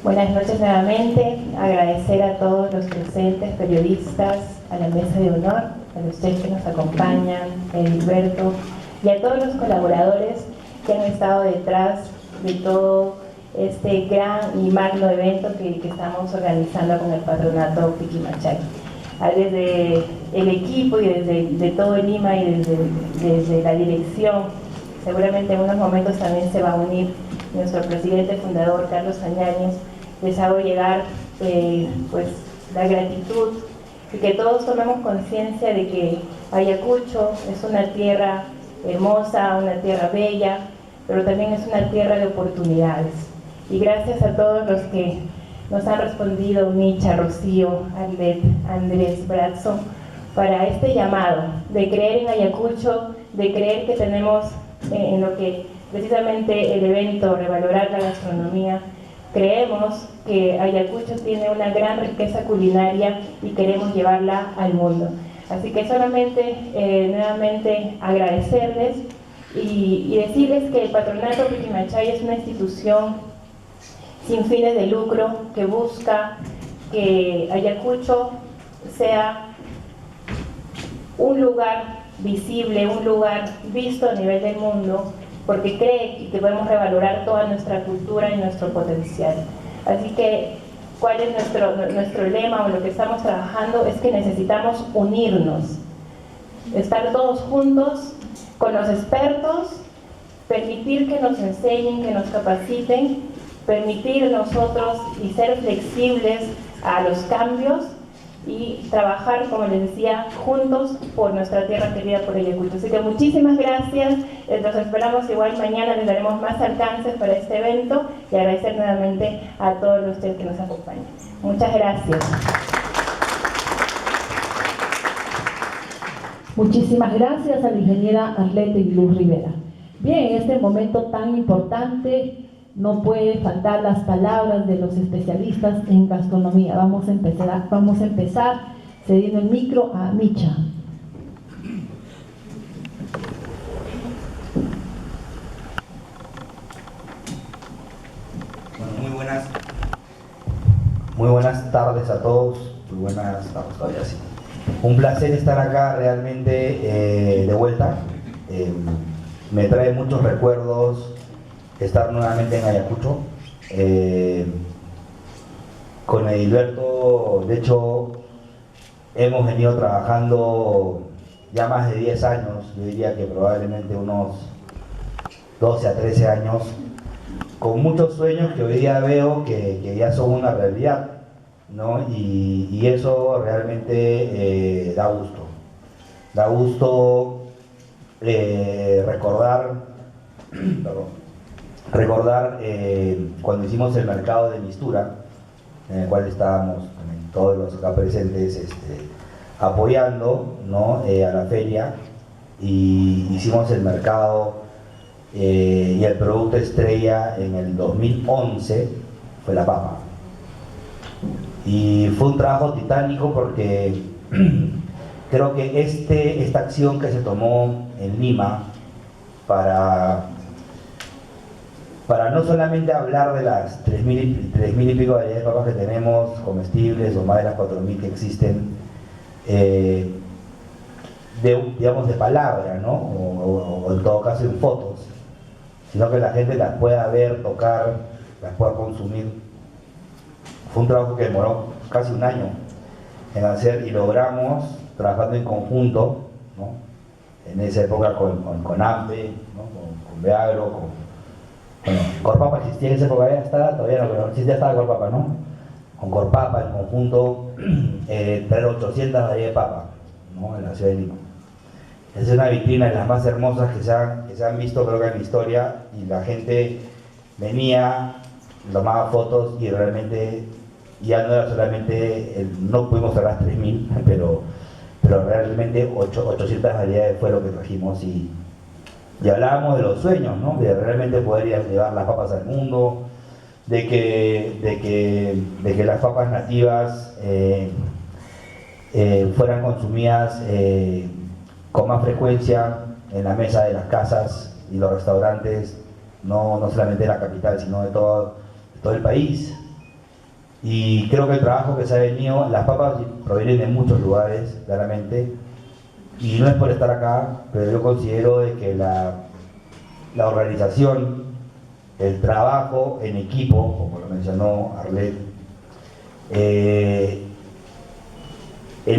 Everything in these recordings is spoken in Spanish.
Buenas noches nuevamente, agradecer a todos los presentes, periodistas, a la mesa de honor, a ustedes que nos acompañan, a Edilberto y a todos los colaboradores que han estado detrás de todo este gran y magno evento que estamos organizando con el Patronato Piquimachay. Desde el equipo y desde todo el Lima y desde la dirección, seguramente en unos momentos también se va a unir nuestro presidente fundador Carlos Añañez. Les hago llegar pues la gratitud y que todos tomemos conciencia de que Ayacucho es una tierra hermosa, una tierra bella, pero también es una tierra de oportunidades. Y gracias a todos los que nos han respondido, Micha, Rocío, Arlet, Andrés, Brazzo, para este llamado de creer en Ayacucho, de creer que tenemos en lo que precisamente el evento, revalorar la gastronomía. Creemos que Ayacucho tiene una gran riqueza culinaria y queremos llevarla al mundo. Así que solamente, nuevamente, agradecerles y decirles que el Patronato Piquimachay es una institución sin fines de lucro que busca que Ayacucho sea un lugar visible, un lugar visto a nivel del mundo, porque cree que podemos revalorar toda nuestra cultura y nuestro potencial. Así que, ¿cuál es nuestro lema o lo que estamos trabajando? Es que necesitamos unirnos, estar todos juntos con los expertos, permitir que nos enseñen, que nos capaciten, permitir nosotros y ser flexibles a los cambios y trabajar, como les decía, juntos por nuestra tierra querida, por Ayacucho. Así que muchísimas gracias, los esperamos igual mañana, les daremos más alcances para este evento y agradecer nuevamente a todos ustedes que nos acompañan. Muchas gracias. Muchísimas gracias a la ingeniera Arlette y Luz Rivera. Bien, en este momento tan importante no puede faltar las palabras de los especialistas en gastronomía. Vamos a empezar cediendo el micro a Micha. Bueno, muy buenas tardes a todos. Muy buenas tardes, todavía sí. Un placer estar acá realmente de vuelta. Me trae muchos recuerdos estar nuevamente en Ayacucho. Con Edilberto, de hecho, hemos venido trabajando ya más de 10 años, yo diría que probablemente unos 12 a 13 años, con muchos sueños que hoy día veo que ya son una realidad, ¿no? Y eso realmente da gusto. Da gusto recordar cuando hicimos el mercado de Mistura, en el cual estábamos todos los acá presentes apoyando, ¿no? A la feria, y hicimos el mercado y el producto estrella en el 2011 fue la papa. Y fue un trabajo titánico porque creo que esta acción que se tomó en Lima para no solamente hablar de las 3.000 y pico variedades de papas que tenemos comestibles, o más de las 4.000 que existen, digamos de palabra, ¿no? O en todo caso en fotos, sino que la gente las pueda ver, tocar, las pueda consumir. Fue un trabajo que demoró casi un año en hacer, y logramos, trabajando en conjunto, ¿no? En esa época con AMPE, ¿no? con Beagro, bueno, Corpapa existía en esa época, ya está, todavía no, pero sí ya estaba Corpapa, ¿no? Con Corpapa en conjunto, traer 800 variedades de papa, ¿no? En la ciudad de Lima. Es una vitrina de las más hermosas que se han visto, creo que en la historia, y la gente venía, tomaba fotos, y realmente ya no era solamente, no pudimos cerrar 3.000, pero realmente 800 variedades fue lo que trajimos, y hablábamos de los sueños, ¿no? De realmente poder llevar las papas al mundo, de que las papas nativas fueran consumidas con más frecuencia en la mesa de las casas y los restaurantes, no solamente de la capital, sino de todo el país. Y creo que el trabajo que se ha venido, las papas provienen de muchos lugares, claramente, y no es por estar acá, pero yo considero de que la organización, el trabajo en equipo, como lo mencionó Arlet, el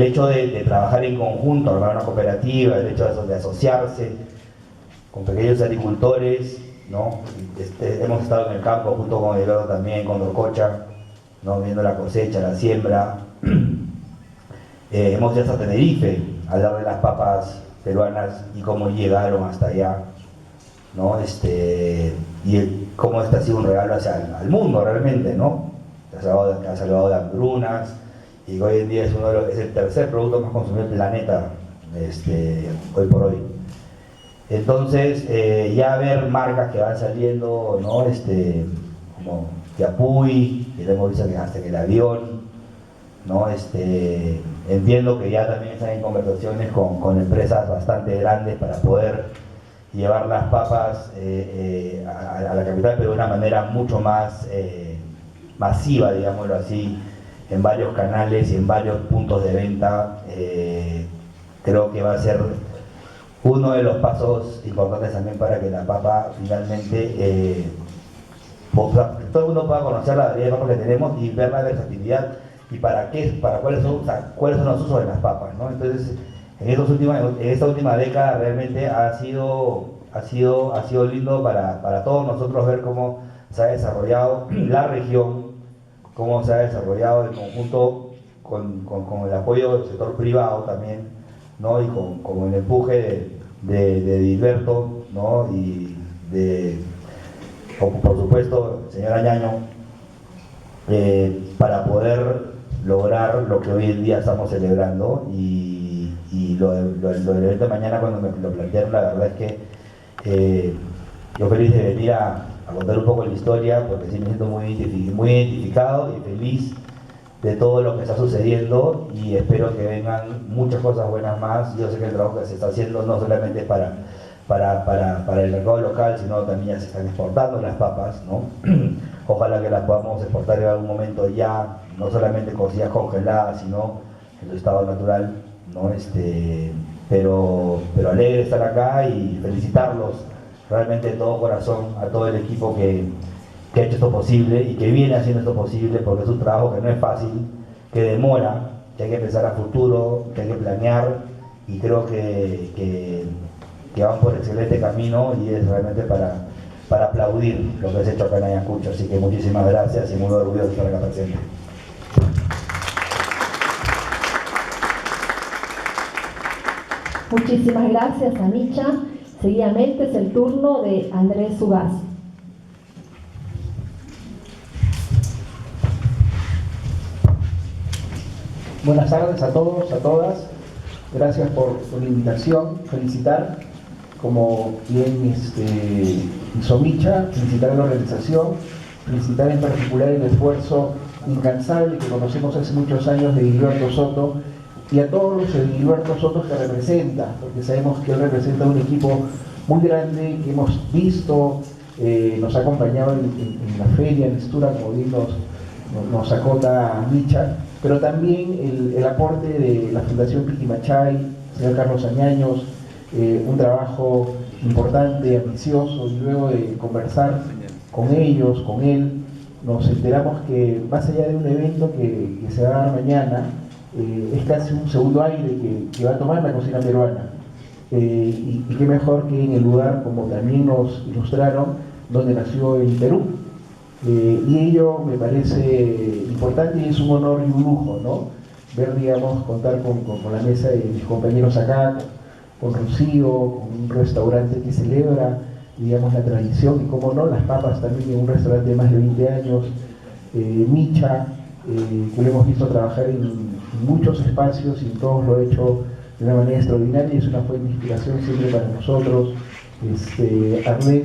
hecho de trabajar en conjunto, armar una cooperativa, el hecho de asociarse con pequeños agricultores, ¿no? Hemos estado en el campo junto con Eduardo también, con Dorcocha, ¿no? Viendo la cosecha, la siembra. Hemos ido hasta Tenerife a hablar de las papas peruanas y cómo llegaron hasta allá, ¿no? Cómo ha sido un regalo hacia el mundo realmente, ¿no? Ha salvado de hambrunas, y hoy en día es el tercer producto más consumido del planeta, hoy por hoy. Entonces, ya ver marcas que van saliendo, ¿no? Como Yapuy, que lo hemos visto hasta en el avión, ¿no? Entiendo que ya también están en conversaciones con empresas bastante grandes para poder llevar las papas a la capital, pero de una manera mucho más masiva, digámoslo así, en varios canales y en varios puntos de venta. Creo que va a ser uno de los pasos importantes también para que la papa finalmente, todo el mundo pueda conocer la variedad de papas que tenemos y ver la versatilidad y cuáles son los usos de las papas, ¿no? Entonces, en esta última década realmente ha sido lindo para todos nosotros ver cómo se ha desarrollado la región, cómo se ha desarrollado en conjunto con el apoyo del sector privado también, ¿no? Y con el empuje de Dilberto, ¿no? Y por supuesto, el señor Añaño, para poder lograr lo que hoy en día estamos celebrando. Y lo del evento de mañana, cuando me lo plantearon, la verdad es que yo feliz de venir a contar un poco la historia, porque sí me siento muy identificado y feliz de todo lo que está sucediendo, y espero que vengan muchas cosas buenas más. Yo sé que el trabajo que se está haciendo no solamente para el mercado local, sino también ya se están exportando las papas, ¿no? Ojalá que las podamos exportar en algún momento ya, no solamente cocidas congeladas, sino en su estado natural, ¿no? Pero alegre de estar acá y felicitarlos realmente de todo corazón a todo el equipo que ha hecho esto posible y que viene haciendo esto posible, porque es un trabajo que no es fácil, que demora, que hay que pensar a futuro, que hay que planear, y creo que van por excelente camino, y es realmente para aplaudir lo que has hecho acá en Ayacucho. Así que muchísimas gracias y muy orgulloso de estar acá presente. Muchísimas gracias, Anicha. Seguidamente es el turno de Andrés Ugaz. Buenas tardes a todos, a todas. Gracias por la invitación. Felicitar, como bien hizo Micha, felicitar a la organización, felicitar en particular el esfuerzo incansable que conocemos hace muchos años de Dilberto Soto, y a todos los Dilberto Sotos que representa, porque sabemos que él representa un equipo muy grande que hemos visto, nos ha acompañado en la feria, en Estura, como bien nos acota Micha, pero también el aporte de la Fundación Piquimachay, señor Carlos Añaños, un trabajo importante, ambicioso, y luego de conversar con ellos, con él, nos enteramos que más allá de un evento que se va a dar mañana, es casi un segundo aire que va a tomar la cocina peruana. Y qué mejor que en el lugar, como también nos ilustraron, donde nació el Perú. Y ello me parece importante y es un honor y un lujo, ¿no? Ver, digamos, contar con la mesa de mis compañeros acá, con Rocío, con un restaurante que celebra, digamos, la tradición, y cómo no, las papas también en un restaurante de más de 20 años, Micha, que lo hemos visto trabajar en muchos espacios y todos lo ha hecho de una manera extraordinaria, y es una fuente de inspiración siempre para nosotros. Arlet,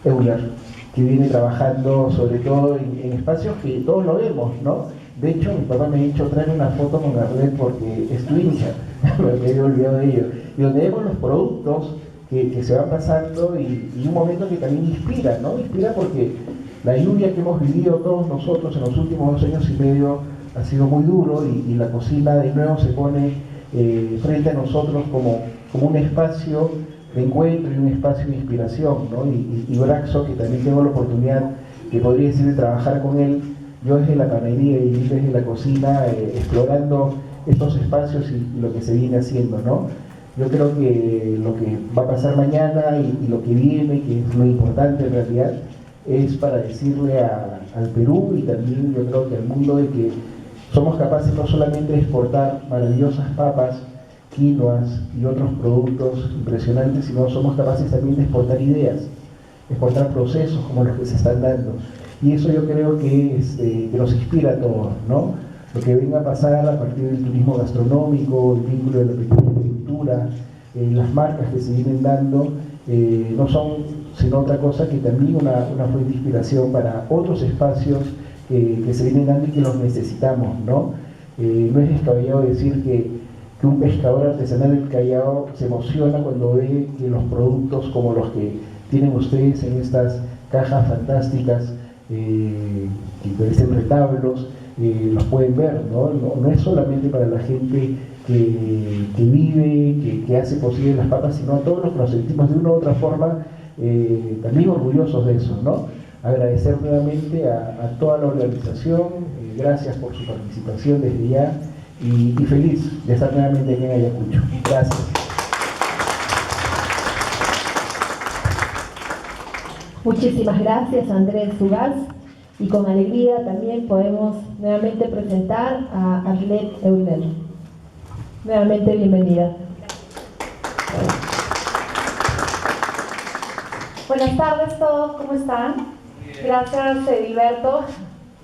Euler, que viene trabajando sobre todo en espacios que todos lo vemos, ¿no? De hecho, mi papá me ha dicho, traer una foto con Arlet porque es tu hincha, me había olvidado de ello, y donde vemos los productos que se van pasando, y un momento que también inspira, ¿no? Inspira porque La lluvia que hemos vivido todos nosotros en los últimos 2 años y medio ha sido muy duro y la cocina de nuevo se pone frente a nosotros como un espacio de encuentro y un espacio de inspiración, ¿no? Y Braxo, que también tengo la oportunidad, que podría decir, de trabajar con él, yo desde la panadería y él desde la cocina, explorando estos espacios y lo que se viene haciendo, ¿no? Yo creo que lo que va a pasar mañana y lo que viene, que es lo importante en realidad, es para decirle al Perú y también yo creo que al mundo de que somos capaces no solamente de exportar maravillosas papas, quinoas y otros productos impresionantes, sino somos capaces también de exportar ideas, exportar procesos como los que se están dando. Y eso yo creo que nos inspira a todos, ¿no? Lo que venga a pasar a partir del turismo gastronómico, el vínculo de la pequeña agricultura, las marcas que se vienen dando, no son sino otra cosa que también una fuente de inspiración para otros espacios que se vienen dando y que los necesitamos, ¿no? No es descabellado decir que un pescador artesanal del Callao se emociona cuando ve que los productos como los que tienen ustedes en estas cajas fantásticas, que parecen retablos, los pueden ver, ¿no? No es solamente para la gente que vive, que hace posible las papas, sino a todos los que nos sentimos de una u otra forma también orgullosos de eso, ¿no? Agradecer nuevamente a toda la organización, gracias por su participación desde ya y feliz de estar nuevamente aquí en Ayacucho. Gracias. Muchísimas gracias, Andrés Ugaz, y con alegría también podemos nuevamente presentar a Arlette Euler. Nuevamente bienvenida. Buenas tardes a todos, ¿cómo están? Gracias Edilberto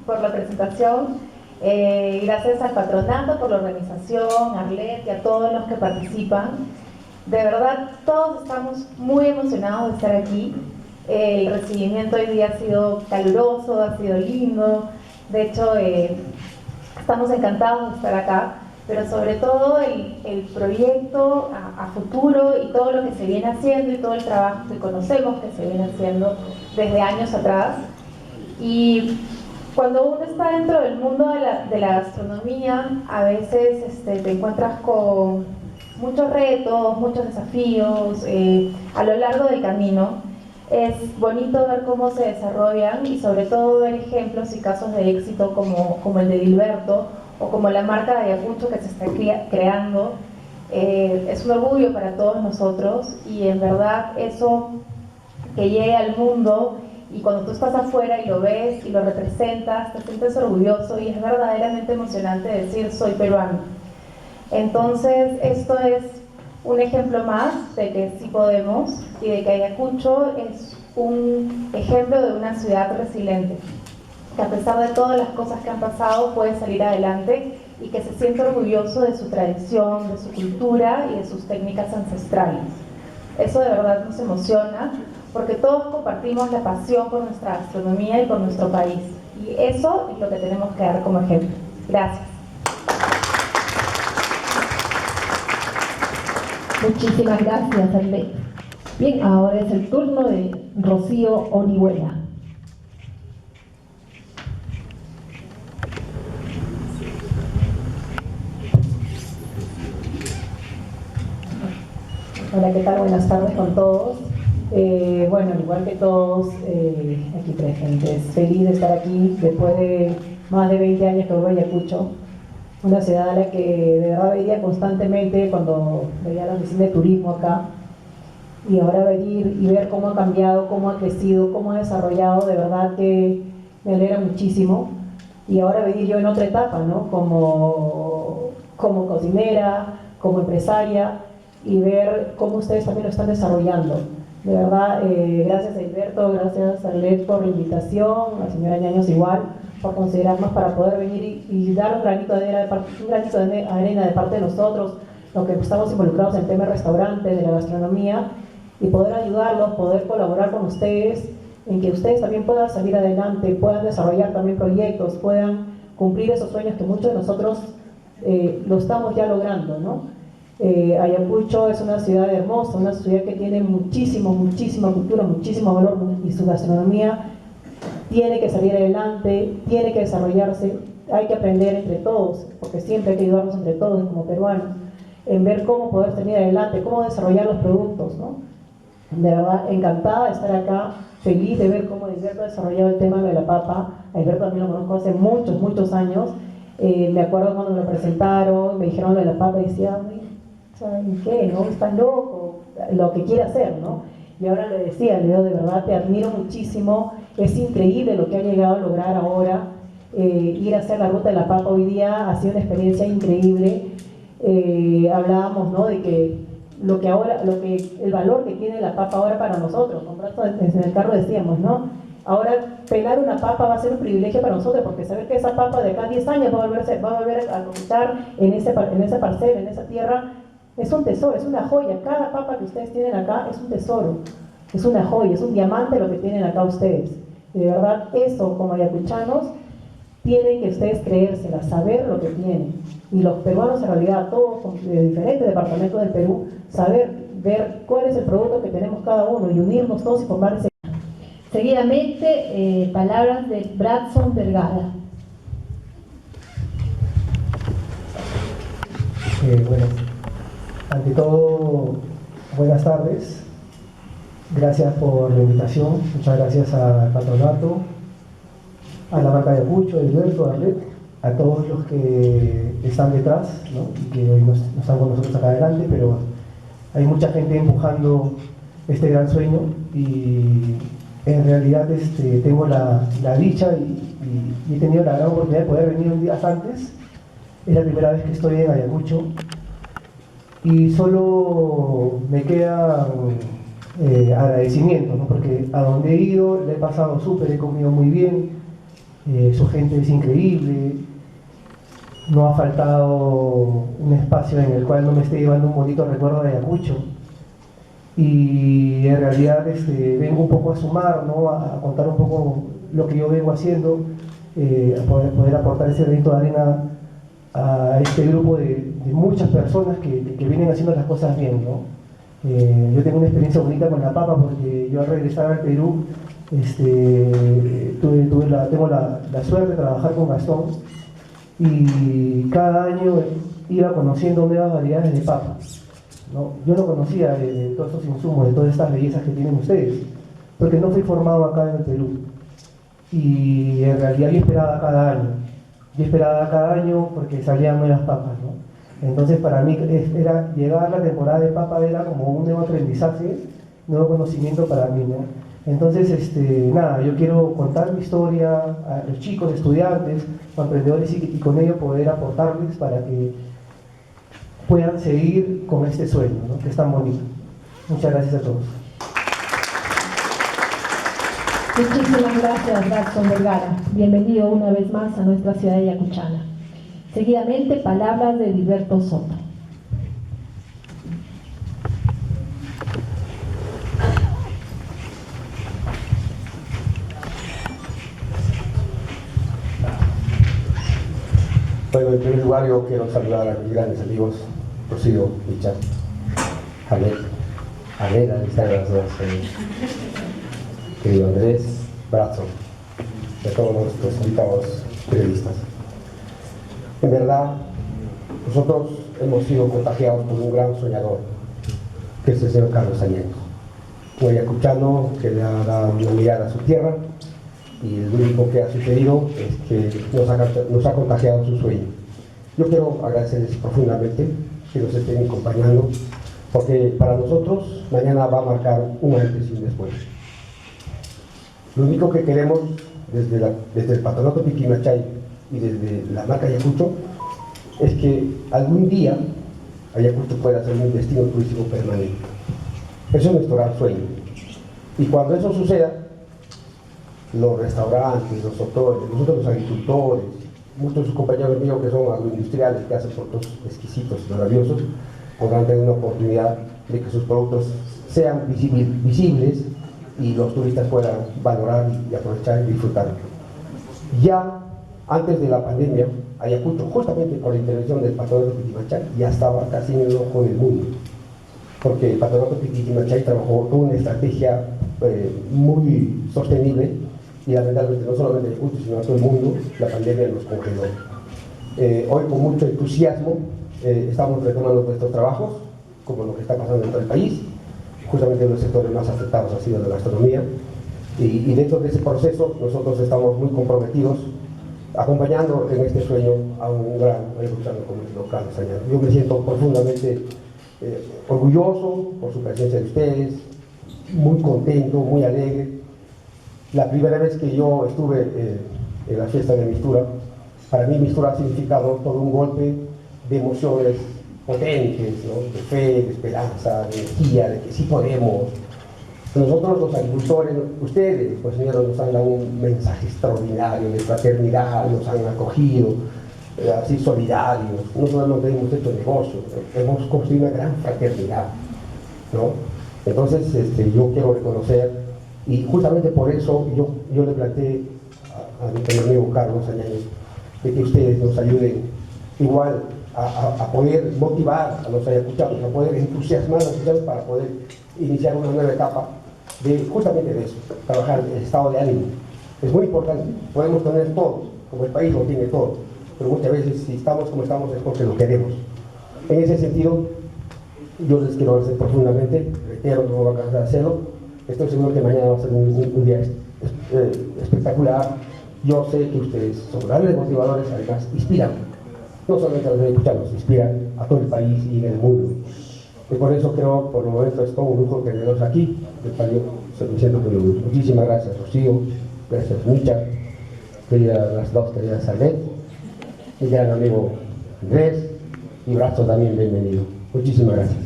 por la presentación, gracias al patronato por la organización, a Arlette y a todos los que participan. De verdad, todos estamos muy emocionados de estar aquí. El recibimiento hoy día ha sido caluroso, ha sido lindo. De hecho, estamos encantados de estar acá, pero sobre todo el proyecto a futuro y todo lo que se viene haciendo y todo el trabajo que conocemos que se viene haciendo desde años atrás. Y cuando uno está dentro del mundo de la gastronomía, a veces te encuentras con muchos retos, muchos desafíos a lo largo del camino. Es bonito ver cómo se desarrollan y sobre todo ver ejemplos y casos de éxito como el de Edilberto o como la marca de Ayacucho que se está creando. Es un orgullo para todos nosotros y en verdad eso que llegue al mundo y cuando tú estás afuera y lo ves y lo representas, te sientes orgulloso y es verdaderamente emocionante decir soy peruano. Entonces esto es un ejemplo más de que sí podemos y de que Ayacucho es un ejemplo de una ciudad resiliente, que a pesar de todas las cosas que han pasado puede salir adelante y que se siente orgulloso de su tradición, de su cultura y de sus técnicas ancestrales. Eso de verdad nos emociona porque todos compartimos la pasión por nuestra gastronomía y por nuestro país y eso es lo que tenemos que dar como ejemplo. Gracias. Muchísimas gracias, Arlette. Bien, ahora es el turno de Rocío Orihuela. Hola, ¿qué tal? Buenas tardes con todos. Bueno, al igual que todos aquí presentes, feliz de estar aquí después de más de 20 años que vuelvo a Ayacucho, una ciudad a la que de verdad veía constantemente cuando veía la oficina de turismo acá, y ahora venir y ver cómo ha cambiado, cómo ha crecido, cómo ha desarrollado, de verdad que me alegra muchísimo. Y ahora venir yo en otra etapa, ¿no? Como cocinera, como empresaria, y ver cómo ustedes también lo están desarrollando. De verdad, gracias a Edilberto, gracias a Arlette por la invitación, a la señora Ñaños igual, por considerarnos para poder venir y dar un granito de arena de parte de nosotros, los que estamos involucrados en el tema de restaurantes, de la gastronomía, y poder ayudarlos, poder colaborar con ustedes, en que ustedes también puedan salir adelante, puedan desarrollar también proyectos, puedan cumplir esos sueños que muchos de nosotros lo estamos ya logrando, ¿no? Ayacucho es una ciudad hermosa, una ciudad que tiene muchísima cultura, muchísimo valor, y su gastronomía tiene que salir adelante, tiene que desarrollarse, hay que aprender entre todos, porque siempre hay que ayudarnos entre todos como peruanos, en ver cómo poder salir adelante, cómo desarrollar los productos, ¿no? De verdad, encantada de estar acá, feliz de ver cómo Edilberto ha desarrollado el tema de la papa. A Edilberto también lo conozco hace muchos años. Me acuerdo cuando me lo presentaron, me dijeron lo de la papa y decía, ¿saben qué? ¿No? Estás loco, lo que quiere hacer, ¿no? Y ahora le decía, Leo, de verdad te admiro muchísimo, es increíble lo que ha llegado a lograr ahora. Ir a hacer la ruta de la papa hoy día ha sido una experiencia increíble. Hablábamos, ¿no?, de que el valor que tiene la papa ahora para nosotros, en el carro decíamos, ¿no? Ahora pelar una papa va a ser un privilegio para nosotros, porque saber que esa papa de acá a 10 años va a volver a cosechar en esa parcela, en esa tierra, es un tesoro, es una joya. Cada papa que ustedes tienen acá es un tesoro, es una joya, es un diamante lo que tienen acá ustedes. Y de verdad, eso como ayacuchanos, tienen que ustedes creérsela, saber lo que tienen. Y los peruanos en realidad, todos de diferentes departamentos del Perú, ver cuál es el producto que tenemos cada uno y unirnos todos y formar ese... Seguidamente, palabras de Bradson Vergara. Bueno, ante todo, buenas tardes. Gracias por la invitación. Muchas gracias al patronato, a la marca de Ayacucho, a Edilberto, a Arlet, a todos los que están detrás, ¿no?, y que hoy no están con nosotros acá adelante, pero hay mucha gente empujando este gran sueño y en realidad tengo la dicha y he tenido la gran oportunidad de poder venir un día antes. Es la primera vez que estoy en Ayacucho y solo me quedan agradecimientos, ¿no?, porque a donde he ido le he pasado súper, he comido muy bien, su gente es increíble, no ha faltado un espacio en el cual no me esté llevando un bonito recuerdo de Ayacucho. Y en realidad vengo un poco a sumar, ¿no?, a contar un poco lo que yo vengo haciendo, a poder aportar ese granito de arena a este grupo de muchas personas que vienen haciendo las cosas bien, ¿no? Yo tengo una experiencia bonita con la papa porque yo al regresar al Perú tengo la suerte de trabajar con Gastón y cada año iba conociendo nuevas variedades de papa, ¿no? Yo no conocía de todos estos insumos, de todas estas bellezas que tienen ustedes, porque no fui formado acá en el Perú. Y en realidad yo esperaba cada año porque salían nuevas papas, ¿no? Entonces para mí era llegar la temporada de papa era como un nuevo aprendizaje, nuevo conocimiento para mí, ¿no? Entonces, nada, yo quiero contar mi historia a los chicos, estudiantes, emprendedores y con ello poder aportarles para que puedan seguir con este sueño, ¿no?, que es tan bonito. Muchas gracias a todos. Muchísimas gracias, Bradson Vergara. Bienvenido una vez más a nuestra ciudad de Ayacuchana. Seguidamente, palabras de Edilberto Soto. Bueno, en primer lugar yo quiero saludar a mis grandes amigos, Rocío, Richard, Javier, Arena, están las dos, querido Andrés, Bradson, y a todos nuestros invitados periodistas. En verdad, nosotros hemos sido contagiados por un gran soñador, que es el señor Carlos Sarmiento, un ayacuchano que le ha dado una mirada a su tierra, y lo único que ha sucedido es que nos ha contagiado su sueño. Yo quiero agradecerles profundamente que nos estén acompañando, porque para nosotros mañana va a marcar un antes y un después. Lo único que queremos desde el patronato Piquimachay y desde la marca Ayacucho es que algún día Ayacucho pueda ser un destino turístico permanente. Eso es nuestro gran sueño. Y cuando eso suceda, los restaurantes, los hoteles, nosotros los agricultores, muchos de sus compañeros míos que son agroindustriales, que hacen productos exquisitos, maravillosos, podrán tener una oportunidad de que sus productos sean visibles y los turistas puedan valorar y aprovechar y disfrutar. Ya antes de la pandemia, Ayacucho, justamente por la intervención del patronato Piquimachay, ya estaba casi en el ojo del mundo, porque el patronato Piquimachay trabajó con una estrategia muy sostenible y lamentablemente no solamente Ayacucho, sino a todo el mundo, la pandemia nos congeló. Hoy con mucho entusiasmo estamos retomando nuestros trabajos, como lo que está pasando en todo el país. Justamente uno de los sectores más afectados ha sido la gastronomía, y dentro de ese proceso nosotros estamos muy comprometidos acompañando en este sueño a un gran ayacuchano como el doctor Carlos Añano. Yo me siento profundamente orgulloso por su presencia de ustedes, muy contento, muy alegre. La primera vez que yo estuve en la fiesta de Mistura, para mí Mistura ha significado todo un golpe de emociones potentes, ¿no? De fe, de esperanza, de energía, de que sí podemos. Nosotros los agricultores, ustedes, pues señores, nos han dado un mensaje extraordinario de fraternidad, nos han acogido, así solidarios. No solamente hemos hecho negocio, hemos construido una gran fraternidad, ¿no? Entonces, yo quiero reconocer, y justamente por eso yo le planteé a mi amigo Carlos Añañez de que ustedes nos ayuden igual a poder motivar a los ayacuchanos, a poder entusiasmar a los ayacuchanos para poder iniciar una nueva etapa justamente de eso, trabajar el estado de ánimo. Es muy importante, podemos tener todo, como el país lo tiene todo, pero muchas veces si estamos como estamos es porque lo queremos. En ese sentido, yo les quiero agradecer profundamente, reitero, no voy a cansar de hacerlo, estoy seguro que mañana va a ser un día espectacular. Yo sé que ustedes son grandes motivadores, además inspiran, no solamente a los ayacuchanos, inspiran a todo el país y en el mundo. Y por eso creo, por el momento, es todo un lujo tenerlos aquí, del Palacio San Vicente de Luz. Muchísimas gracias, Rocío, gracias, Micha, las dos queridas Arlet, mi gran amigo Andrés, y Brazo también bienvenido. Muchísimas gracias.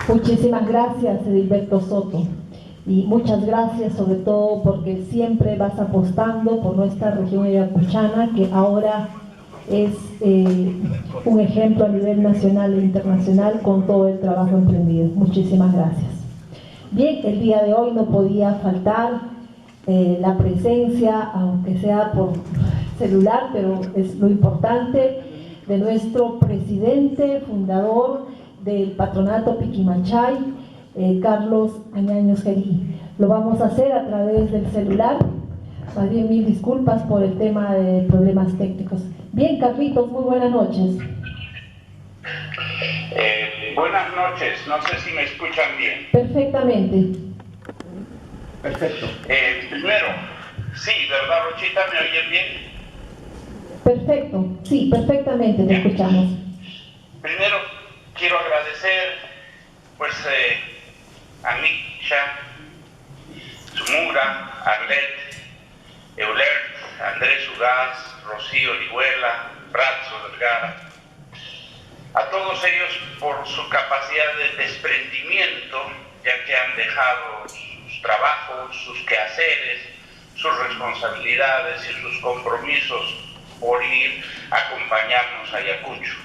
Muchísimas gracias, Edilberto Soto, y muchas gracias sobre todo porque siempre vas apostando por nuestra región ayacuchana, que ahora es un ejemplo a nivel nacional e internacional con todo el trabajo emprendido. Muchísimas gracias. Bien, el día de hoy no podía faltar la presencia, aunque sea por celular, pero es lo importante, de nuestro presidente, fundador del Patronato Piquimachay, Carlos Añaños Gerí. Lo vamos a hacer a través del celular. Más bien, mil disculpas por el tema de problemas técnicos. Bien, Carlitos, muy buenas noches. Buenas noches, no sé si me escuchan bien. Perfectamente. Perfecto. Primero, sí, ¿verdad, Rochita? ¿Me oyen bien? Perfecto, sí, perfectamente te escuchamos. Primero, quiero agradecer, pues, a Micha, Sumura, Arlet, Eulert, Andrés Ugaz, Rocío Orihuela, Brazzo Vergara, a todos ellos por su capacidad de desprendimiento, ya que han dejado sus trabajos, sus quehaceres, sus responsabilidades y sus compromisos por ir a acompañarnos a Ayacucho.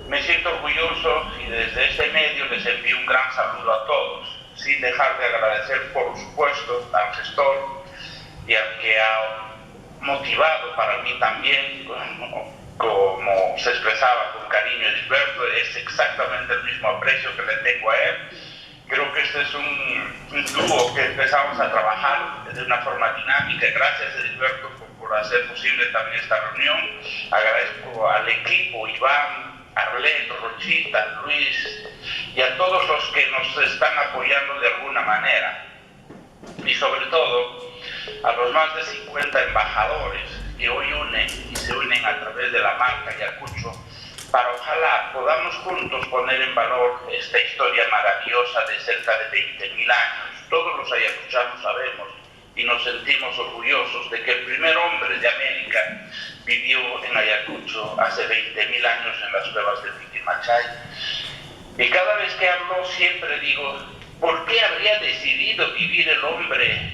Me siento orgulloso y desde este medio les envío un gran saludo a todos, sin dejar de agradecer, por supuesto, al gestor y al que ha motivado para mí también, como se expresaba con cariño Edilberto, es exactamente el mismo aprecio que le tengo a él. Creo que este es un dúo que empezamos a trabajar de una forma dinámica. Gracias, Edilberto, por hacer posible también esta reunión. Agradezco al equipo, Iván, Arlet, Rochita, Luis, y a todos los que nos están apoyando de alguna manera. Y sobre todo, a los más de 50 embajadores que hoy unen y se unen a través de la marca Ayacucho, para ojalá podamos juntos poner en valor esta historia maravillosa de cerca de 20.000 años. Todos los ayacuchanos sabemos y nos sentimos orgullosos de que el primer hombre de América vivió en Ayacucho hace 20.000 años en las cuevas de Piquimachay. Y cada vez que hablo siempre digo, ¿por qué habría decidido vivir el hombre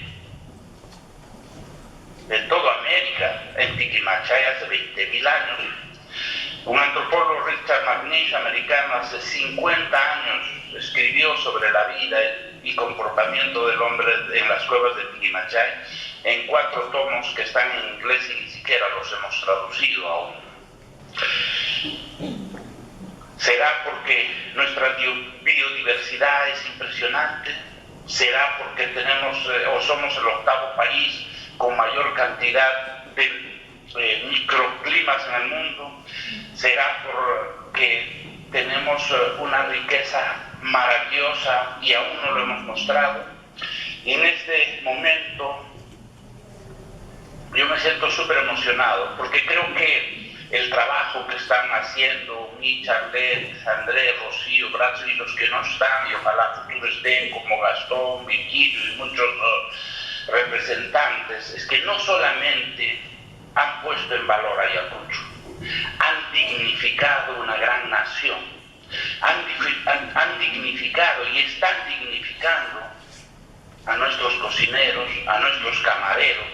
de toda América en Piquimachay hace 20.000 años? Un antropólogo, Richard McNish, americano, hace 50 años escribió sobre la vida y comportamiento del hombre en las cuevas de Piquimachay en 4 tomos que están en inglés y ni siquiera los hemos traducido aún. ¿Será porque nuestra biodiversidad biodiversidad es impresionante. ¿Será porque tenemos o somos el 8º país con mayor cantidad de microclimas en el mundo? ¿Será porque tenemos una riqueza maravillosa y aún no lo hemos mostrado? Y en este momento yo me siento súper emocionado porque creo que el trabajo que están haciendo Micha, Andrés, Rocío, Brazzo y los que no están, y ojalá futuro estén, como Gastón, Virgilio y muchos representantes, es que no solamente han puesto en valor a Ayacucho, han dignificado una gran nación, han dignificado y están dignificando a nuestros cocineros, a nuestros camareros,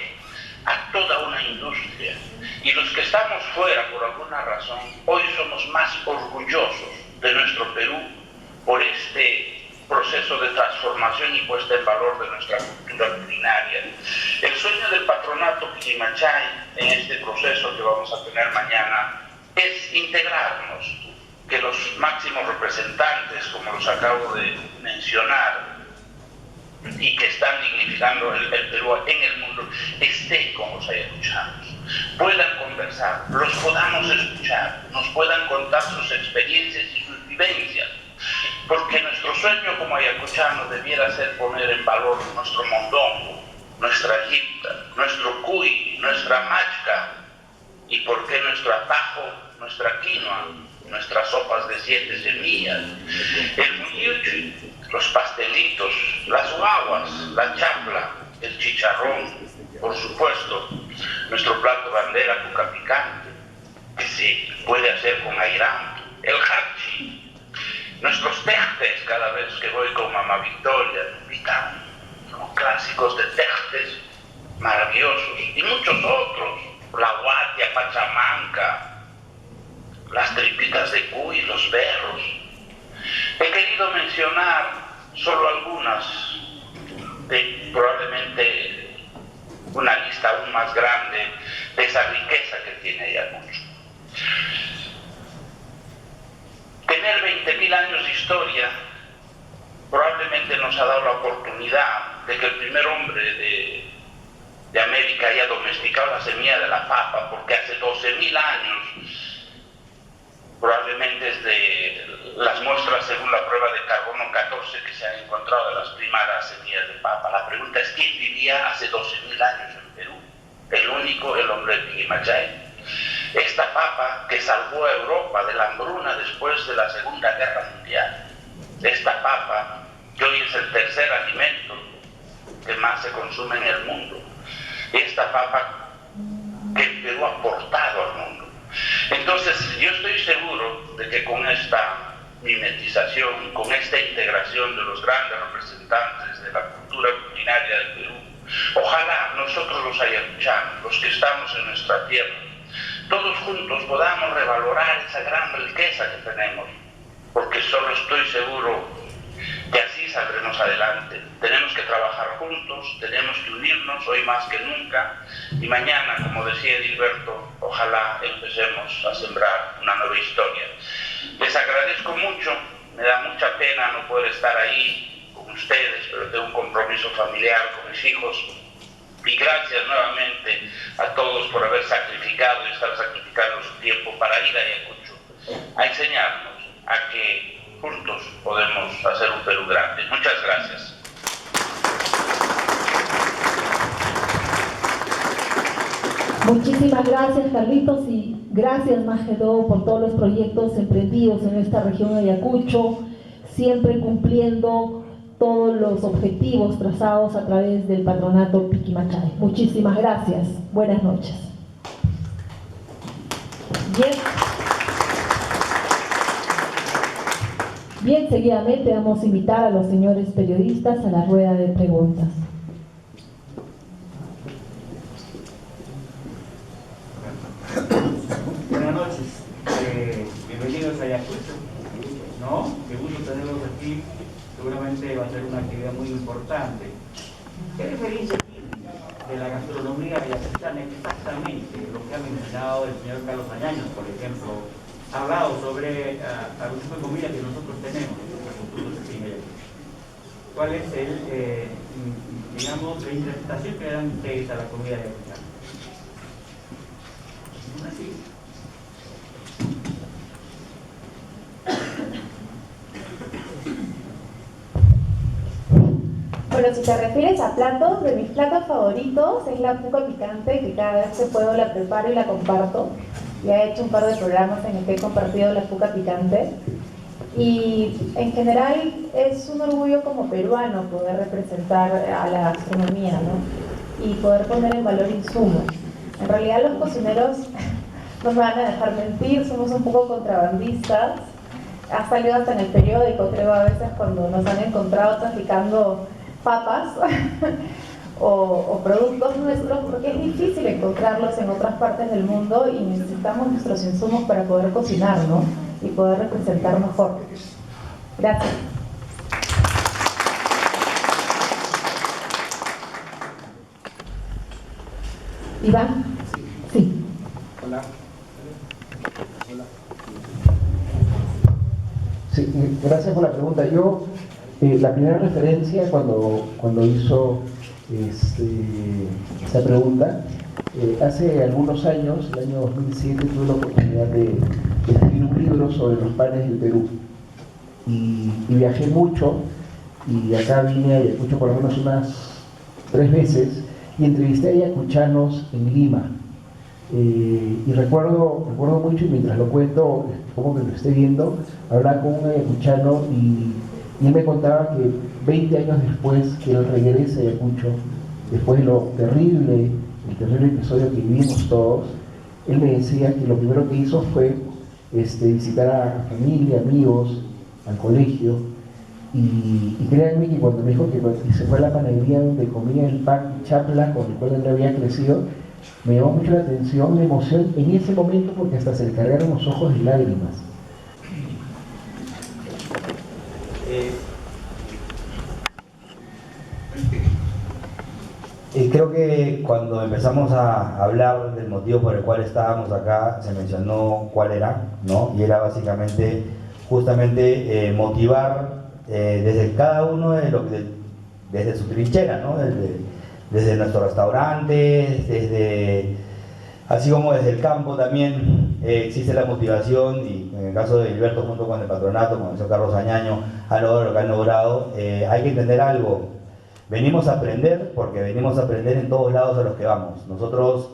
a toda una industria. Y los que estamos fuera por alguna razón, hoy somos más orgullosos de nuestro Perú por este proceso de transformación y puesta en valor de nuestra cultura culinaria. El sueño del patronato Piquimachay en este proceso que vamos a tener mañana es integrarnos, que los máximos representantes, como los acabo de mencionar, y que están dignificando el Perú en el mundo, estén con los ayacuchanos, puedan conversar, los podamos escuchar, nos puedan contar sus experiencias y sus vivencias, porque nuestro sueño como ayacuchanos debiera ser poner en valor nuestro mondongo, nuestra yipta, nuestro cuy, nuestra machca, y por qué nuestro atajo, nuestra quinoa, nuestras sopas de 7 semillas, el muñuchi, los pastelitos, las guaguas, la chapla, el chicharrón, por supuesto, nuestro plato bandera cuca picante, que se puede hacer con airán, el hachi, nuestros tejtes, cada vez que voy con mamá Victoria, me invitan, son clásicos de tejtes maravillosos, y muchos otros, la guatia, pachamanca, las tripitas de cuy, los berros. He querido mencionar solo algunas de probablemente una lista aún más grande de esa riqueza que tiene Ayacucho. Tener 20.000 años de historia probablemente nos ha dado la oportunidad de que el primer hombre de América haya domesticado la semilla de la papa, porque hace 12.000 años, probablemente desde las muestras según la prueba de carbono 14 que se han encontrado de las primeras semillas de papa. La pregunta es, ¿quién vivía hace 12.000 años en Perú? El único, el hombre de Piquimachay. Esta papa que salvó a Europa de la hambruna después de la Segunda Guerra Mundial. Esta papa que hoy es el tercer alimento que más se consume en el mundo. Esta papa que el Perú ha aportado al mundo. Entonces, yo estoy seguro de que con esta mimetización, con esta integración de los grandes representantes de la cultura culinaria del Perú, ojalá nosotros los ayacuchanos, los que estamos en nuestra tierra, todos juntos podamos revalorar esa gran riqueza que tenemos, porque solo estoy seguro que así saldremos adelante. Tenemos que trabajar juntos, tenemos que unirnos hoy más que nunca, y mañana, como decía Edilberto, ojalá empecemos a sembrar una nueva historia. Les agradezco mucho, me da mucha pena no poder estar ahí con ustedes, pero tengo un compromiso familiar con mis hijos, y gracias nuevamente a todos por haber sacrificado y estar sacrificando su tiempo para ir a Ayacucho, a enseñarnos a que juntos podemos hacer un Perú grande. Muchas gracias. Muchísimas gracias, Carlitos, y gracias más que todo por todos los proyectos emprendidos en esta región de Ayacucho, siempre cumpliendo todos los objetivos trazados a través del patronato Piquimachay. Muchísimas gracias. Buenas noches. Bien, seguidamente vamos a invitar a los señores periodistas a la rueda de preguntas. Buenas noches, bienvenidos a Ayacucho, ¿no? Qué gusto tenerlos aquí, seguramente va a ser una actividad muy importante. ¿Qué referencia tiene de la gastronomía ayacuchana exactamente lo que ha mencionado el señor Carlos Mañaños, por ejemplo? Ha hablado sobre algún tipo de comida que nosotros tenemos en la cultura de Ayacucho. cuál es digamos, la interpretación que dan ustedes a la comida ayacuchana. Así. Bueno, si te refieres a platos, de mis platos favoritos es la puca picante, que cada vez que puedo la preparo y la comparto. Ya he hecho un par de programas en el que he compartido la puca picante. Y en general es un orgullo como peruano poder representar a la gastronomía, ¿no? Y poder poner en valor insumos. En realidad los cocineros, no me van a dejar mentir, somos un poco contrabandistas. Ha salido hasta en el periódico, creo, a veces cuando nos han encontrado traficando papas o productos nuestros, porque es difícil encontrarlos en otras partes del mundo y necesitamos nuestros insumos para poder cocinar, ¿no? Y poder representar mejor. Gracias. Iván. Sí. Hola. Sí, gracias por la pregunta. Yo, la primera referencia cuando hizo esta pregunta, hace algunos años, el año 2007, tuve la oportunidad de escribir un libro sobre los panes del Perú. Y viajé mucho, y acá vine a Ayacucho por lo menos unas 3 veces, y entrevisté a ayacuchanos en Lima. Y recuerdo mucho, y mientras lo cuento, como que lo esté viendo, hablaba con un ayacuchano y él me contaba que 20 años después que él regresa a Ayacucho, después de lo terrible, el terrible episodio que vivimos todos, él me decía que lo primero que hizo fue visitar a familia, amigos, al colegio, y créanme que cuando me dijo que se fue a la panadería donde comía el pan chapla con el cual él había crecido, me llamó mucho la atención, la emoción en ese momento, porque hasta se le cargaron los ojos de lágrimas. Creo que cuando empezamos a hablar del motivo por el cual estábamos acá, se mencionó cuál era, ¿no? Y era básicamente, justamente, motivar desde cada uno desde su trinchera, ¿no? Desde nuestros restaurantes, así como desde el campo también existe la motivación, y en el caso de Gilberto junto con el patronato, con el señor Carlos Añaño, han logrado lo que han logrado. Hay que entender algo, venimos a aprender porque venimos a aprender en todos lados a los que vamos. Nosotros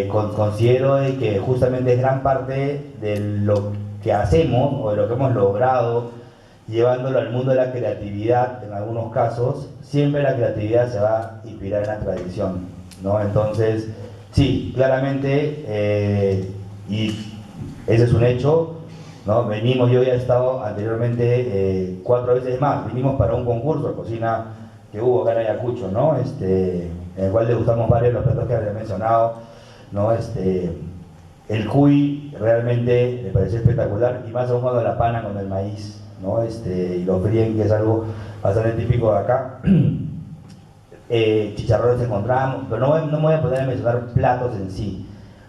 considero que justamente es gran parte de lo que hacemos o de lo que hemos logrado, llevándolo al mundo de la creatividad en algunos casos. Siempre la creatividad se va a inspirar en la tradición, ¿no? Entonces, sí, claramente, y ese es un hecho, ¿no? Venimos, yo ya he estado anteriormente 4 veces más, vinimos para un concurso de cocina que hubo acá en Ayacucho, ¿no? En el cual degustamos varios de los platos que había mencionado, ¿no? El cuy realmente me pareció espectacular, y más aún cuando la pana con el maíz, ¿no? Y lo fríen, que es algo bastante típico de acá. Chicharrones encontramos, pero no me voy a poner a mencionar platos en sí,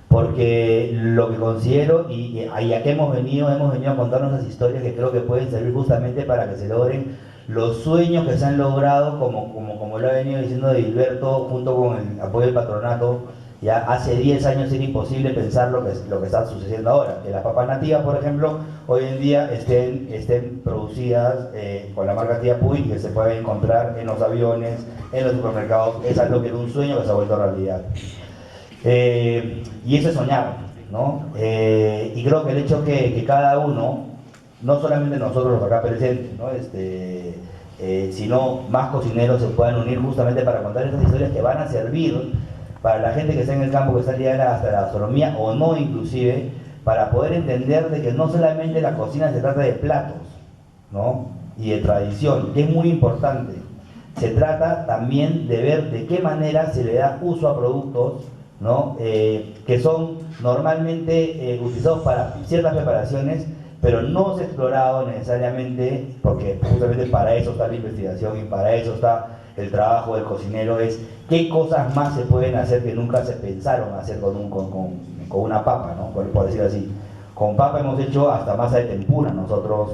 porque lo que considero, y a que hemos venido a contarnos esas historias que creo que pueden servir justamente para que se logren los sueños que se han logrado, como lo ha venido diciendo Gilberto, junto con el apoyo del patronato. Ya hace 10 años era imposible pensar lo que está sucediendo ahora, que las papas nativas, por ejemplo, hoy en día estén producidas con la marca Tía Puy, que se pueden encontrar en los aviones, en los supermercados. Es algo que era un sueño que se ha vuelto realidad. Y eso es soñar, ¿no? Y creo que el hecho que cada uno, no solamente nosotros los acá presentes, ¿no? Sino más cocineros se puedan unir justamente para contar estas historias que van a servir para la gente que está en el campo, que está ligada hasta la gastronomía o no, inclusive, para poder entender de que no solamente la cocina se trata de platos, ¿no? Y de tradición, que es muy importante. Se trata también de ver de qué manera se le da uso a productos, ¿no? Que son normalmente utilizados para ciertas preparaciones, pero no se ha explorado necesariamente, porque justamente para eso está la investigación y para eso está el trabajo del cocinero, es qué cosas más se pueden hacer que nunca se pensaron hacer con una papa, ¿no? Por decir así. Con papa hemos hecho hasta masa de tempura nosotros,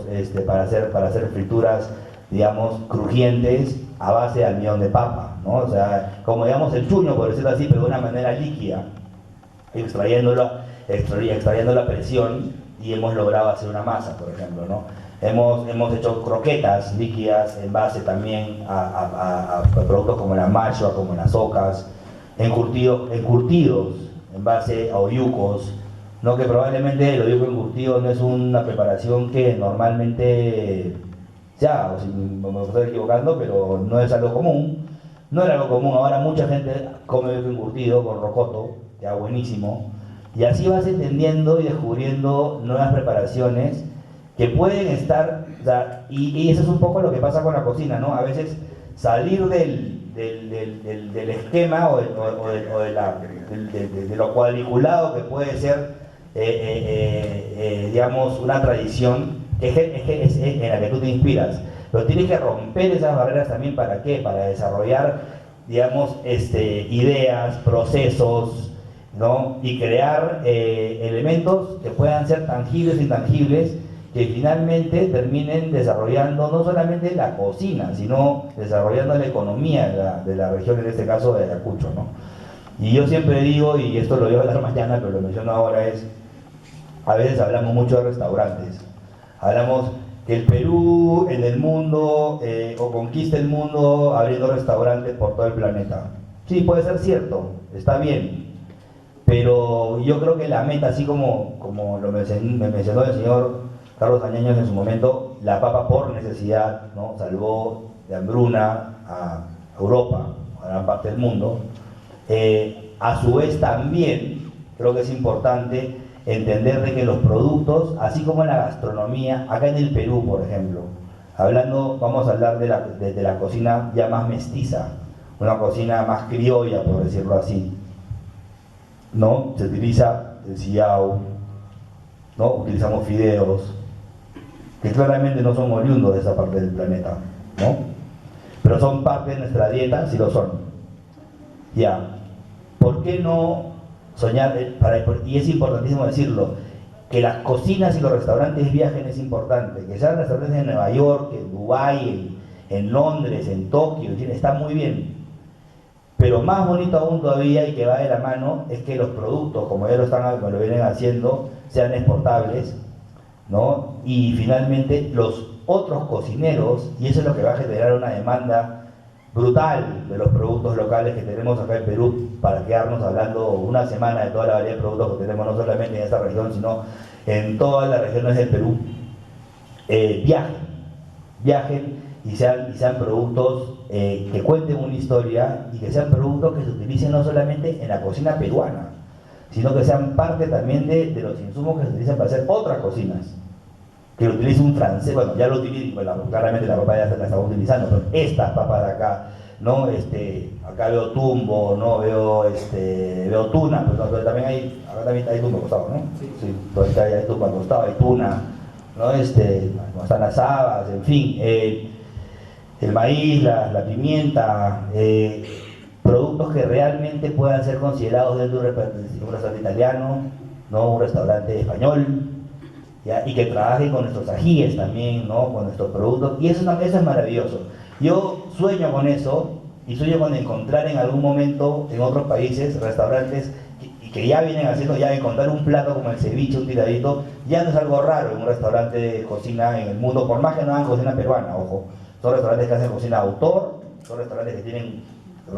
para hacer frituras digamos, crujientes a base de almidón de papa, ¿no? O sea, como digamos el chuño, por decirlo así, pero de una manera líquida, extrayendo la presión, y hemos logrado hacer una masa, por ejemplo, ¿no? Hemos hecho croquetas líquidas en base también a productos como la machua, como las ocas, encurtidos en base a oyucos, ¿no? Que probablemente el oyuco encurtido no es una preparación que normalmente se haga, o si me estoy equivocando, pero no es algo común. No era algo común, ahora mucha gente come oyuco encurtido con rocoto, ya buenísimo, y así vas entendiendo y descubriendo nuevas preparaciones que pueden estar, o sea, y eso es un poco lo que pasa con la cocina, ¿no? A veces salir del esquema o de lo cuadriculado que puede ser, digamos, una tradición es en la que tú te inspiras, pero tienes que romper esas barreras también. ¿Para qué? Para desarrollar, digamos, ideas, procesos, ¿no? Y crear elementos que puedan ser tangibles e intangibles, que finalmente terminen desarrollando no solamente la cocina, sino desarrollando la economía de la región, en este caso de Ayacucho, ¿no? Y yo siempre digo, y esto lo voy a hablar mañana, pero lo menciono ahora, a veces hablamos mucho de restaurantes, hablamos que el Perú en el mundo, o conquista el mundo abriendo restaurantes por todo el planeta. Sí, puede ser cierto, está bien, pero yo creo que la meta, así como me mencionó el señor Carlos Añaños en su momento, la papa por necesidad, ¿no? Salvó de hambruna a Europa, a gran parte del mundo. A su vez también creo que es importante entender de que los productos, así como en la gastronomía, acá en el Perú, por ejemplo, vamos a hablar de la cocina ya más mestiza, una cocina más criolla, por decirlo así, ¿no? Se utiliza el sillao, ¿no? Utilizamos fideos, que claramente no son oriundos de esa parte del planeta, ¿no? Pero son parte de nuestra dieta, sí lo son. Ya, ¿por qué no soñar? Y es importantísimo decirlo, que las cocinas y los restaurantes viajen es importante, que sean restaurantes en Nueva York, en Dubái, en Londres, en Tokio, está muy bien. Pero más bonito aún todavía, y que va de la mano, es que los productos, como ya lo vienen haciendo, sean exportables, ¿no? Y finalmente los otros cocineros, y eso es lo que va a generar una demanda brutal de los productos locales que tenemos acá en Perú, para quedarnos hablando una semana de toda la variedad de productos que tenemos, no solamente en esta región, sino en todas las regiones del Perú. Viajen y sean productos que cuenten una historia, y que sean productos que se utilicen no solamente en la cocina peruana, sino que sean parte también de los insumos que se utilizan para hacer otras cocinas. Que lo utilice un francés, bueno, ya lo utiliza, bueno, claramente la papa ya la estamos utilizando, pero estas papas de acá, ¿no? Acá veo tumbo, ¿no? Veo tuna, pero también acá también hay tumbo costado, ¿no? Sí, entonces hay tumbo al costado, hay tuna, ¿no? Están las habas, en fin, el maíz, la pimienta, productos que realmente puedan ser considerados dentro de un restaurante italiano, ¿no? Un restaurante español, ¿ya? Y que trabajen con nuestros ajíes también, ¿no? Con nuestros productos, y eso es maravilloso. Yo sueño con eso, y sueño con encontrar en algún momento en otros países restaurantes que ya vienen haciendo, ya encontrar un plato como el ceviche, un tiradito, ya no es algo raro en un restaurante de cocina en el mundo, por más que no hagan cocina peruana, ojo. Son restaurantes que hacen cocina de autor, son restaurantes que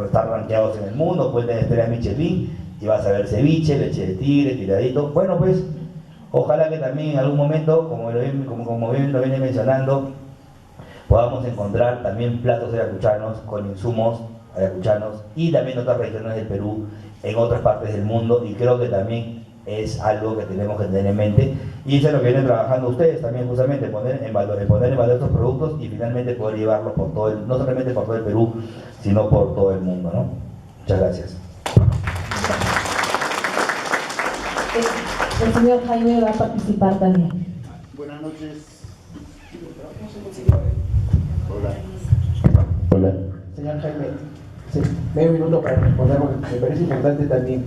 están rankeados en el mundo, pueden tener estrellas Michelin, y vas a ver ceviche, leche de tigre, tiradito. Bueno, pues ojalá que también en algún momento, como bien lo viene mencionando, podamos encontrar también platos ayacuchanos con insumos ayacuchanos, y también otras regiones del Perú, en otras partes del mundo, y creo que también es algo que tenemos que tener en mente, y eso es lo que vienen trabajando ustedes también, justamente, poner en valor estos productos, y finalmente poder llevarlos no solamente por todo el Perú, sino por todo el mundo, ¿no? Muchas gracias. El señor Jaime va a participar también. Buenas noches. Hola. Señor Jaime, medio minuto para responder, porque me parece importante también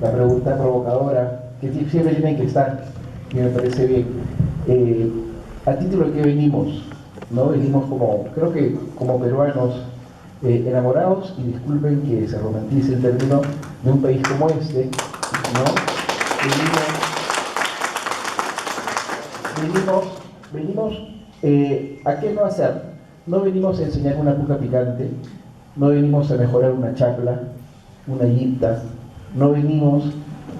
la pregunta provocadora, que siempre tienen que estar, y me parece bien. A título de que venimos, ¿no? Venimos como, creo que como peruanos enamorados, y disculpen que se romantice el término, de un país como este, ¿no? Venimos ¿a qué no hacer? No venimos a enseñar una cuca picante, no venimos a mejorar una chacla, una yipta, no venimos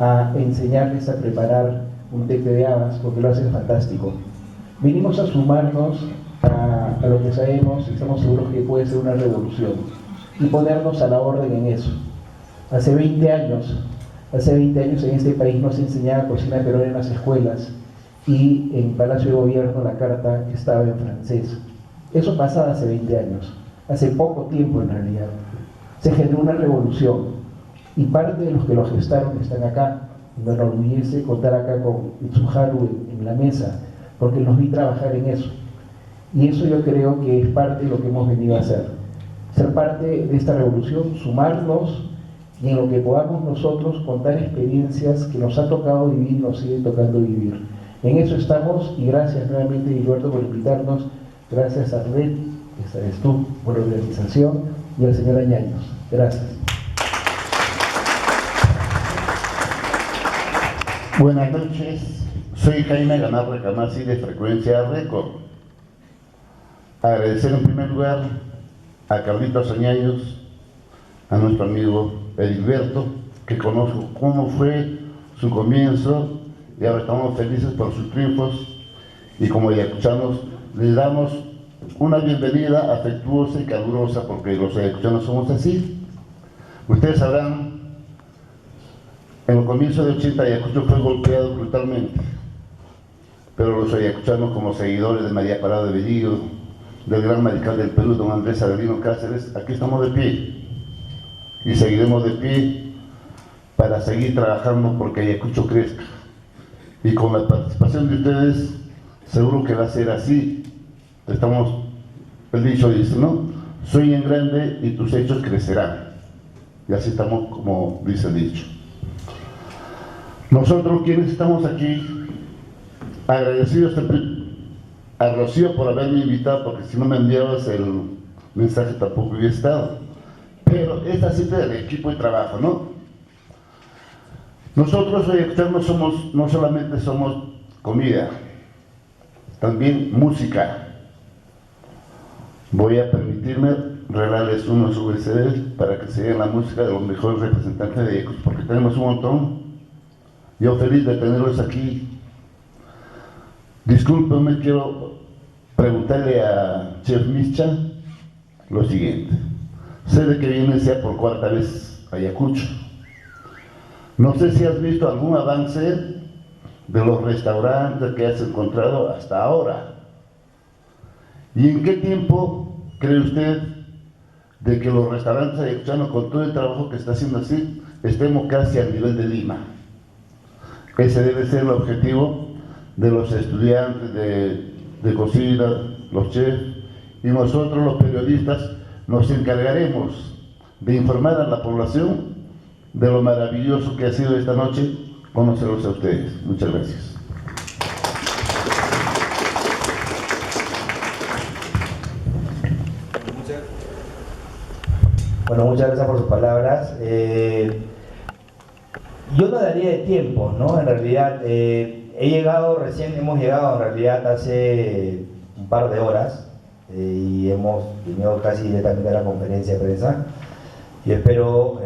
a enseñarles a preparar un té de habas, porque lo hacen fantástico. Venimos a sumarnos a lo que sabemos y estamos seguros que puede ser una revolución y ponernos a la orden en eso. Hace 20 años en este país no se enseñaba cocina peruana en las escuelas y en Palacio de Gobierno la carta estaba en francés. Eso pasaba hace 20 años, hace poco tiempo en realidad. Se generó una revolución y parte de los que lo gestaron están acá. Me enorgullece contar acá con Itsuharu en la mesa, porque nos vi trabajar en eso. Y eso yo creo que es parte de lo que hemos venido a hacer. Ser parte de esta revolución, sumarnos y en lo que podamos nosotros contar experiencias que nos ha tocado vivir, nos sigue tocando vivir. En eso estamos y gracias nuevamente, Gilberto, por invitarnos. Gracias a Red, esta eres tú, por la organización, y al señor Añaños. Gracias. Buenas noches, soy Jaime Ganarre Camasi de Frecuencia Récord. Agradecer en primer lugar a Carlitos Añaños, a nuestro amigo Edilberto, que conozco cómo fue su comienzo y ahora estamos felices por sus triunfos y como ya escuchamos, les damos una bienvenida afectuosa y calurosa porque los ayacuchanos somos así. Ustedes sabrán, en el comienzo de 80 Ayacucho fue golpeado brutalmente, pero los ayacuchanos como seguidores de María Parada de Bellido, del gran mariscal del Perú, don Andrés Avelino Cáceres, aquí estamos de pie y seguiremos de pie para seguir trabajando porque Ayacucho crezca. Y con la participación de ustedes, seguro que va a ser así. Estamos, el dicho dice, ¿no? Sueña en grande y tus hechos crecerán. Y así estamos como dice el dicho. Nosotros quienes estamos aquí, agradecidos a Rocío por haberme invitado, porque si no me enviabas el mensaje tampoco hubiera estado. Pero esta cita del equipo de trabajo, ¿no? Nosotros ayacuchanos no solamente somos comida, también música. Voy a permitirme regalarles unos USBs para que se vean la música de los mejores representantes de Ayacucho, porque tenemos un montón. Yo feliz de tenerlos aquí. Discúlpenme, quiero preguntarle a Chef Mischa lo siguiente. Sé de que viene sea por cuarta vez a Ayacucho. No sé si has visto algún avance de los restaurantes que has encontrado hasta ahora. ¿Y en qué tiempo cree usted de que los restaurantes ayacuchanos, con todo el trabajo que está haciendo así, estemos casi al nivel de Lima? Ese debe ser el objetivo de los estudiantes de cocina, los chefs, y nosotros los periodistas nos encargaremos de informar a la población de lo maravilloso que ha sido esta noche conocerlos a ustedes. Muchas gracias. Bueno, muchas gracias por sus palabras. Yo no daría de tiempo, ¿no? En realidad, hemos llegado en realidad hace un par de horas y hemos venido casi directamente a la conferencia de prensa. Y espero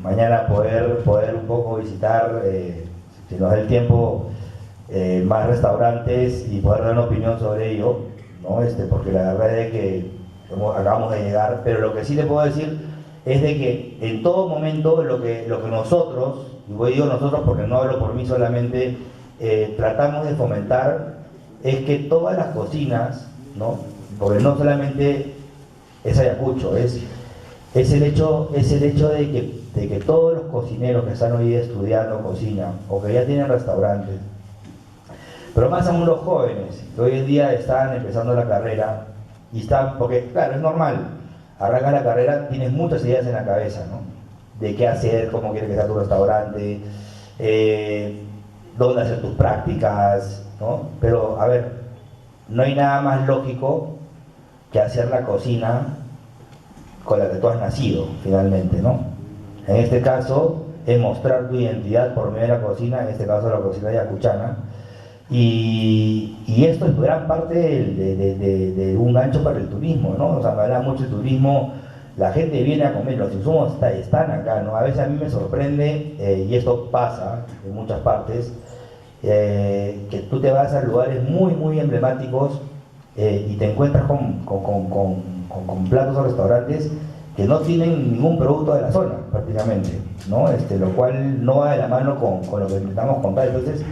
mañana poder un poco visitar, si nos da el tiempo, más restaurantes y poder dar una opinión sobre ello, ¿no? Porque la verdad es que acabamos de llegar, pero lo que sí le puedo decir es de que en todo momento lo que nosotros, y voy a decir nosotros porque no hablo por mí solamente, tratamos de fomentar es que todas las cocinas, ¿no? Porque no solamente es Ayacucho, es el hecho de que todos los cocineros que están hoy día estudiando cocina o que ya tienen restaurantes, pero más aún los jóvenes que hoy en día están empezando la carrera y están, porque claro, es normal, arranca la carrera, tienes muchas ideas en la cabeza, ¿no? De qué hacer, cómo quieres que sea tu restaurante, dónde hacer tus prácticas, ¿no? Pero a ver, no hay nada más lógico que hacer la cocina con la que tú has nacido, finalmente, ¿no? En este caso, es mostrar tu identidad por medio de la cocina, en este caso la cocina ayacuchana, y esto es gran parte de un gancho para el turismo, ¿no? O sea, me habla mucho de turismo, la gente viene a comer, los insumos están acá, ¿no? A veces a mí me sorprende, y esto pasa en muchas partes, que tú te vas a lugares muy, muy emblemáticos y te encuentras con platos o restaurantes que no tienen ningún producto de la zona, prácticamente, ¿no? Lo cual no va de la mano con lo que intentamos comprar. Entonces,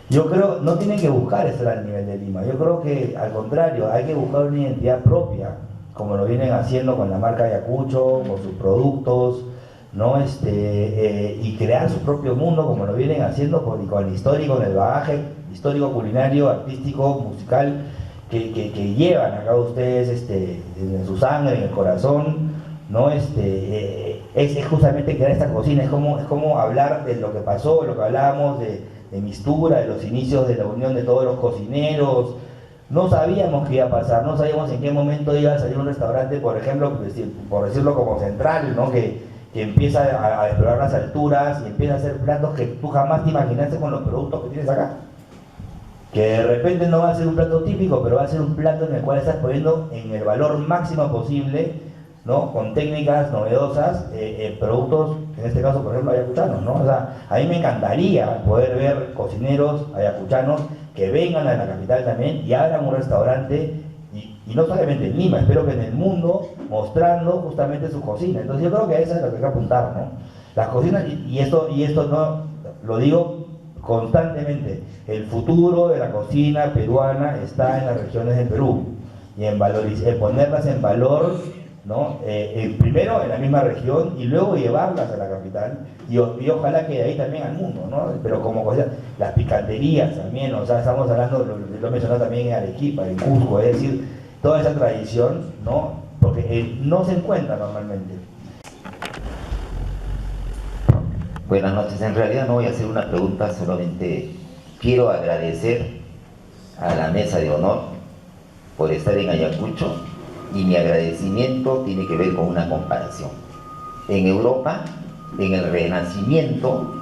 yo creo, no tienen que buscar estar al nivel de Lima. Yo creo que, al contrario, hay que buscar una identidad propia, como lo vienen haciendo con la marca Ayacucho, con sus productos, ¿no? Y crear su propio mundo, como lo vienen haciendo con la historia y con el bagaje histórico, culinario, artístico, musical, que llevan acá ustedes en su sangre, en el corazón, ¿no? Es justamente crear esta cocina, es como hablar de lo que pasó, lo que hablábamos de Mistura, de los inicios de la unión de todos los cocineros. No sabíamos qué iba a pasar, no sabíamos en qué momento iba a salir un restaurante, por ejemplo, por decirlo como Central, ¿no? Que empieza a explorar las alturas y empieza a hacer platos que tú jamás te imaginaste con los productos que tienes acá. Que de repente no va a ser un plato típico, pero va a ser un plato en el cual estás poniendo en el valor máximo posible, ¿no? Con técnicas novedosas, productos, en este caso, por ejemplo, ayacuchanos, ¿no? O sea, a mí me encantaría poder ver cocineros ayacuchanos que vengan a la capital también y abran un restaurante, y no solamente en Lima, espero que en el mundo, mostrando justamente su cocina. Entonces yo creo que eso es lo que hay que apuntar, ¿no? Las cocinas, y esto no lo digo constantemente, el futuro de la cocina peruana está en las regiones del Perú, y en ponerlas en valor, ¿no? Primero en la misma región y luego llevarlas a la capital, y ojalá que de ahí también al mundo, ¿no? Pero como cosas, las picanterías también, o sea, estamos hablando, lo mencionó también en Arequipa, en Cusco, es decir, toda esa tradición, ¿no? Porque no se encuentra normalmente. Buenas noches, en realidad no voy a hacer una pregunta, solamente quiero agradecer a la mesa de honor por estar en Ayacucho, y mi agradecimiento tiene que ver con una comparación. En Europa, en el Renacimiento,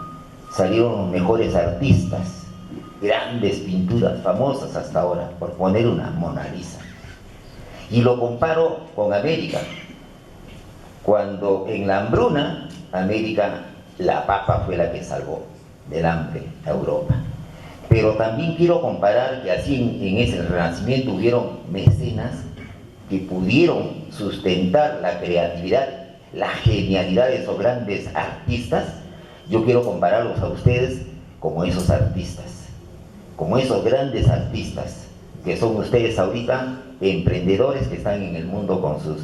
salieron los mejores artistas, grandes pinturas famosas hasta ahora, por poner una Mona Lisa. Y lo comparo con América, cuando en la hambruna, América, la papa fue la que salvó del hambre a Europa. Pero también quiero comparar que así en ese Renacimiento hubieron mecenas que pudieron sustentar la creatividad, la genialidad de esos grandes artistas. Yo quiero compararlos a ustedes como esos artistas, como esos grandes artistas que son ustedes ahorita, emprendedores que están en el mundo con sus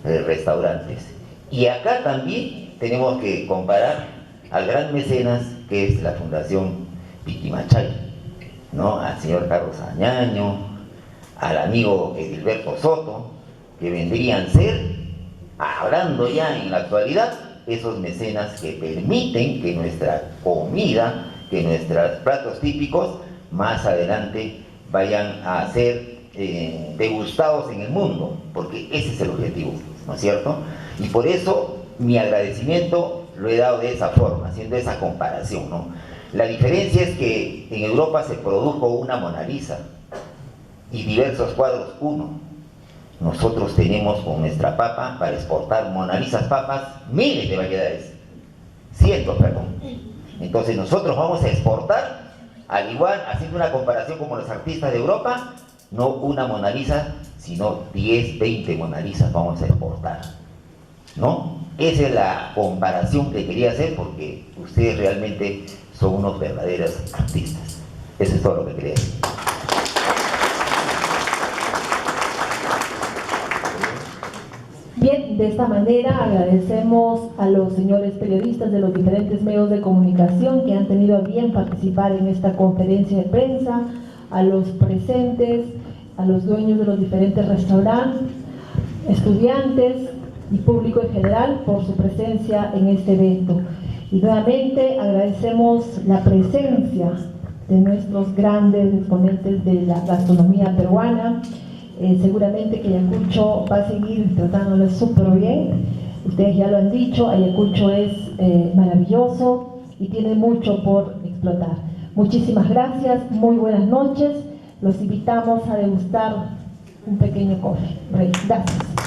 restaurantes. Y acá también tenemos que comparar al gran mecenas que es la Fundación Piquimachay, ¿no? Al señor Carlos Añaño, al amigo Edilberto Soto, que vendrían a ser, hablando ya en la actualidad, esos mecenas que permiten que nuestra comida, que nuestros platos típicos, más adelante vayan a ser degustados en el mundo, porque ese es el objetivo, ¿no es cierto? Y por eso mi agradecimiento lo he dado de esa forma, haciendo esa comparación, ¿no? La diferencia es que en Europa se produjo una Mona Lisa y diversos cuadros uno. Nosotros tenemos con nuestra papa, para exportar Mona Lisas papas, miles de variedades, cientos, perdón. Entonces nosotros vamos a exportar, al igual, haciendo una comparación como los artistas de Europa, no una Mona Lisa, sino 10, 20 Mona Lisas vamos a exportar, ¿no? Esa es la comparación que quería hacer, porque ustedes realmente son unos verdaderos artistas. Eso es todo lo que quería decir. Bien, de esta manera agradecemos a los señores periodistas de los diferentes medios de comunicación que han tenido a bien participar en esta conferencia de prensa, a los presentes, a los dueños de los diferentes restaurantes, estudiantes y público en general por su presencia en este evento. Y nuevamente agradecemos la presencia de nuestros grandes exponentes de la gastronomía peruana, Seguramente que Ayacucho va a seguir tratándoles súper bien. Ustedes ya lo han dicho, Ayacucho es maravilloso y tiene mucho por explotar. Muchísimas gracias, muy buenas noches. Los invitamos a degustar un pequeño café. Gracias.